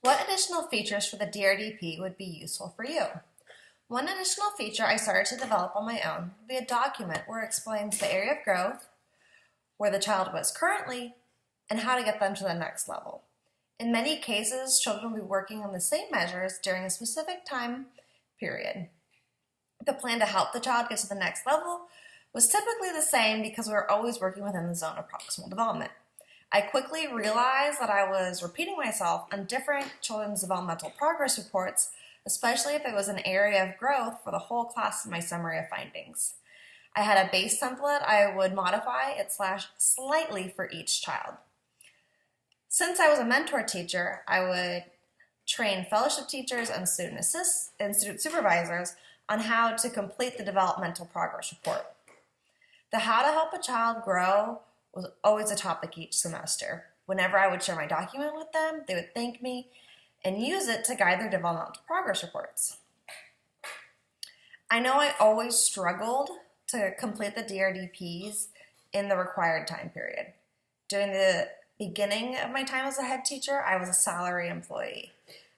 What additional features for the DRDP would be useful for you? One additional feature I started to develop on my own would be a document where it explains the area of growth, where the child was currently, and how to get them to the next level. In many cases, children will be working on the same measures during a specific time period. The plan to help the child get to the next level was typically the same because we were always working within the zone of proximal development. I quickly realized that I was repeating myself on different children's developmental progress reports, especially if it was an area of growth for the whole class in my summary of findings. I had a base template I would modify it slightly for each child. Since I was a mentor teacher, I would train fellowship teachers and student supervisors on how to complete the developmental progress report. The how to help a child grow was always a topic each semester. Whenever I would share my document with them, they would thank me and use it to guide their developmental progress reports. I know I always struggled to complete the DRDPs in the required time period. During the beginning of my time as a head teacher, I was a salary employee.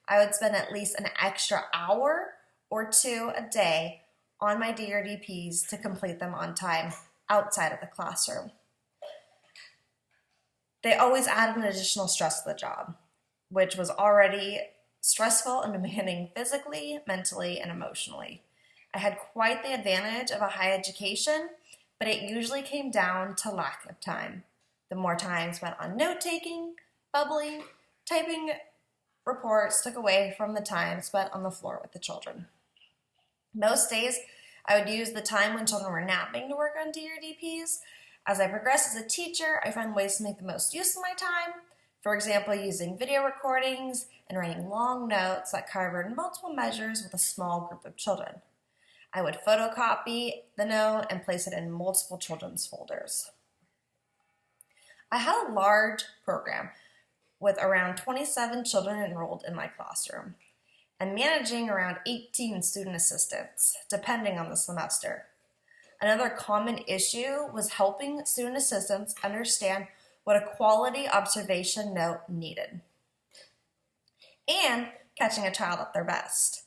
I would spend at least an extra hour or two a day on my DRDPs to complete them on time outside of the classroom. They always added an additional stress to the job, which was already stressful and demanding physically, mentally, and emotionally. I had quite the advantage of a high education, but it usually came down to lack of time. The more time spent on note-taking, bubbling, typing reports took away from the time spent on the floor with the children. Most days, I would use the time when children were napping to work on DRDPs. As I progressed as a teacher, I found ways to make the most use of my time. For example, using video recordings and writing long notes that covered multiple measures with a small group of children. I would photocopy the note and place it in multiple children's folders. I had a large program with around 27 children enrolled in my classroom and managing around 18 student assistants, depending on the semester. Another common issue was helping student assistants understand what a quality observation note needed and catching a child at their best.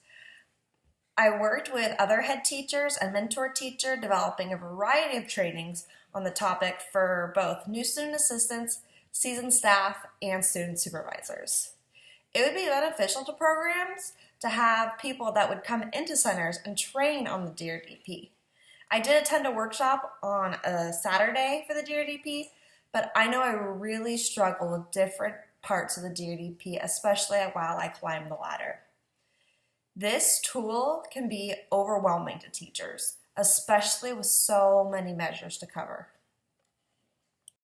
I worked with other head teachers and mentor teacher developing a variety of trainings on the topic for both new student assistants, seasoned staff, and student supervisors. It would be beneficial to programs to have people that would come into centers and train on the DRDP. I did attend a workshop on a Saturday for the DRDP, but I know I really struggle with different parts of the DRDP, especially while I climb the ladder. This tool can be overwhelming to teachers, especially with so many measures to cover.